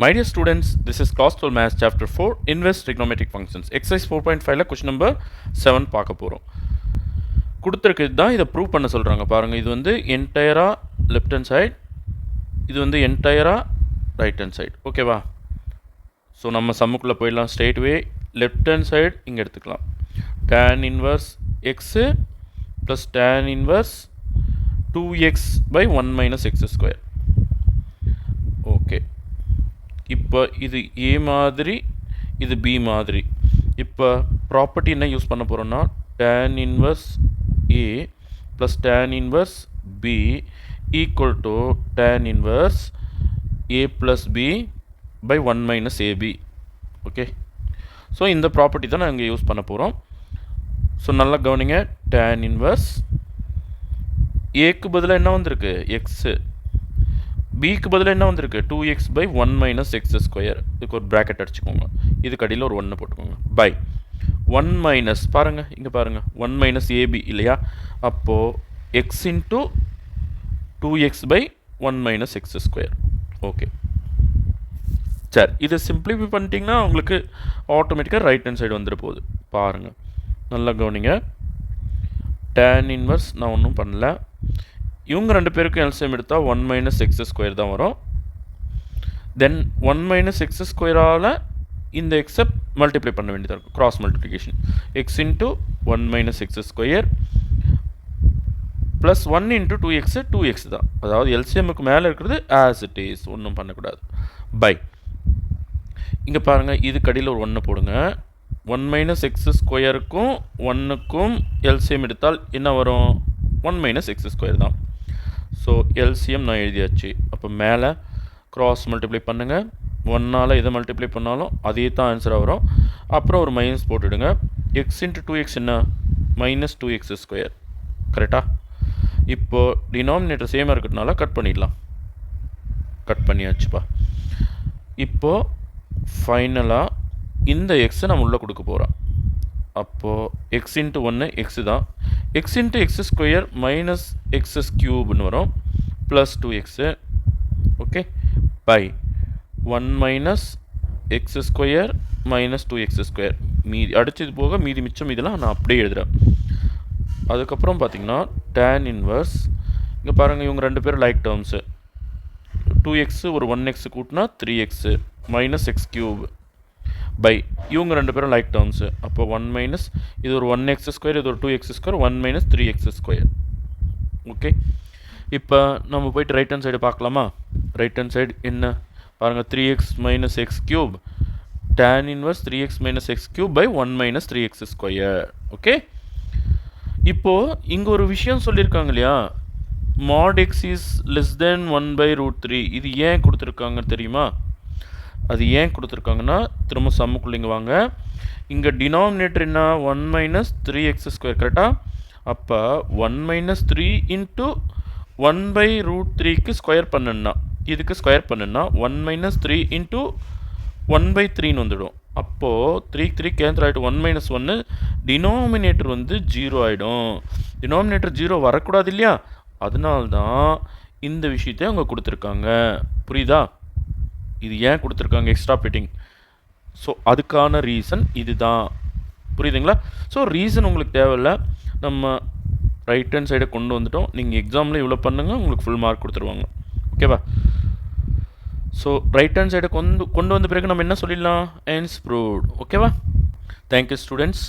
My dear students, this is Class 12 Maths Chapter 4, Inverse Trigonometric Functions. Exercise 4.5 question number 7 பார்க்க போகிறோம். கொடுத்துருக்கிறது தான் இதை ப்ரூவ் பண்ண சொல்கிறாங்க. பாருங்கள், இது வந்து என்டையராக லெஃப்ட் ஹேண்ட் சைட், இது வந்து என்டையராக ரைட் ஹேண்ட் சைட். ஓகேவா? ஸோ நம்ம சம்முக்குள்ளே போயிடலாம். ஸ்ட்ரெயிட் வே லெஃப்ட் ஹேண்ட் சைடு இங்கே எடுத்துக்கலாம். tan inverse x plus tan inverse 2x by 1 minus x square. Okay, இப்போ இது ஏ மாதிரி, இது பி மாதிரி. இப்போ ப்ராப்பர்ட்டி என்ன யூஸ் பண்ண போகிறோன்னா tan inverse A plus tan inverse B equal to tan inverse A plus B by 1 minus AB. Okay, so இந்த ப்ராப்பர்ட்டி தான் நான் இங்கே யூஸ் பண்ண போகிறோம். ஸோ நல்லா கவனிங்க. tan இன்வர்ஸ் ஏக்கு பதிலாக என்ன வந்திருக்கு? எக்ஸு. பிக்கு பதிலாக என்ன வந்திருக்கு? 2x by 1 minus x square. இதுக்கு ஒரு ப்ராக்கெட் அடிச்சுக்கோங்க, இதுக்கு அடியில் ஒரு 1 போட்டுக்கோங்க. பை 1 மைனஸ், பாருங்கள் இங்கே பாருங்கள், 1 மைனஸ் ஏபி இல்லையா? அப்போது x into 2x by 1 minus x square. Okay, சரி, இதை சிம்பிளிஃபை பண்ணிட்டீங்கன்னா உங்களுக்கு ஆட்டோமேட்டிக்காக ரைட் ஹேண்ட் சைடு வந்துட போகுது. பாருங்கள், நல்லா கவனிங்க. tan இன்வர்ஸ் நான் ஒன்றும் பண்ணல. இவங்க ரெண்டு பேருக்கும் எல்சிஎம் எடுத்தால் 1 மைனஸ் எக்ஸ் ஸ்கொயர் தான் வரும். தென் 1 மைனஸ் எக்ஸ் ஸ்கொயரால் இந்த எக்ஸை மல்டிப்ளை பண்ண வேண்டியதாக இருக்கும், cross multiplication. X into 1 minus x square plus 1 into 2x 2x தான். அதாவது எல்சிஎம்முக்கு மேலே இருக்கிறது ஆஸ் இட் இஸ், ஒன்றும் பண்ணக்கூடாது. பை இங்கே பாருங்கள், இது கடியில் ஒரு 1 போடுங்க. 1 மைனஸ் எக்ஸ் ஸ்கொயருக்கும் 1க்கும் எல்சிஎம் எடுத்தால் என்ன வரும்? 1 மைனஸ் எக்ஸ் ஸ்கொயர் தான். ஸோ எல்சிஎம் நான் எழுதியாச்சு. அப்போ மேலே க்ராஸ் மல்டிப்ளை பண்ணுங்கள். 1ஆல் எதை மல்டிப்ளை பண்ணாலும் அதே தான் ஆன்சராக வரும். அப்புறம் ஒரு மைனஸ் போட்டுவிடுங்க. எக்ஸ் இன்ட்டு 2x என்ன? Minus 2x square. கரெக்டாக? இப்போது டினாமினேட்டர் சேமாக இருக்கிறதுனால கட் பண்ணிடலாம். கட் பண்ணியாச்சுப்பா. இப்போது ஃபைனலாக இந்த எக்ஸை நம்ம உள்ளே கொடுக்க போகிறோம். அப்போது எக்ஸ் இன்ட்டு 1 எக்ஸு தான். X into x square minus x's க்யூப்னு வரும், plus 2x. Okay, by 1 minus x square minus 2x square. மீதி அடிச்சது போக மீதி மிச்சம் இதெல்லாம் நான் அப்படியே எழுதுகிறேன். அதுக்கப்புறம் பார்த்தீங்கன்னா tan இன்வர்ஸ், இங்கே பாருங்கள், இவங்க ரெண்டு பேரும் லைக் டேர்ம்ஸு. 2x ஒரு 1x கூட்டினா 3x minus x cube by இவங்க ரெண்டு பேரும் லைக் டேர்ம்ஸு. அப்போ 1 மைனஸ், இது ஒரு 1x ஸ்கொயர், இது ஒரு 2x square, 1 minus 3x square. Okay, இப்போ நம்ம போய்ட்டு ரைட் ஹேண்ட் சைடு பார்க்கலாமா? ரைட் ஹேண்ட் சைடு என்ன பாருங்கள், 3x minus x cube tan inverse 3x minus x cube by 1 minus 3x square. Okay, இப்போது இங்கே ஒரு விஷயம் சொல்லியிருக்காங்க இல்லையா, mod x is less than 1/√3. இது ஏன் கொடுத்துருக்காங்க தெரியுமா? அது ஏன் கொடுத்துருக்காங்கன்னா, திரும்ப சம்முக்குள்ளிங்க வாங்க. இங்கே டினாமினேட்டர் என்ன? 1 மைனஸ் 3x ஸ்கொயர். கரெக்டாக? அப்போ 1 மைனஸ் 3 இன்ட்டு 1/√3க்கு ஸ்கொயர் பண்ணுன்னா, இதுக்கு ஸ்கொயர் பண்ணுன்னா 1 மைனஸ் 3 இன்ட்டு 1/3ன்னு வந்துடும். அப்போது 3 கேன்சல் ஆகிட்டு 1 மைனஸ் 1, டினாமினேட்டர் வந்து 0 ஆகிடும். டினாமினேட்டர் 0 வரக்கூடாது இல்லையா? அதனால்தான் இந்த விஷயத்தை அவங்க கொடுத்துருக்காங்க. புரியுதா? இது ஏன் கொடுத்துருக்காங்க எக்ஸ்ட்ரா பிட்டிங்? ஸோ அதுக்கான ரீசன் இது தான். புரியுதுங்களா? ஸோ ரீசன் உங்களுக்கு தேவையில்லை, நம்ம ரைட் ஹேண்ட் சைடை கொண்டு வந்துட்டோம். நீங்கள் எக்ஸாமில் இவ்வளோ பண்ணுங்கள், உங்களுக்கு ஃபுல் மார்க் கொடுத்துருவாங்க. ஓகேவா? ஸோ ரைட் ஹேண்ட் சைடை கொண்டு வந்த பிறகு நம்ம என்ன சொல்லிடலாம்? Hence proved. ஓகேவா? Thank you students.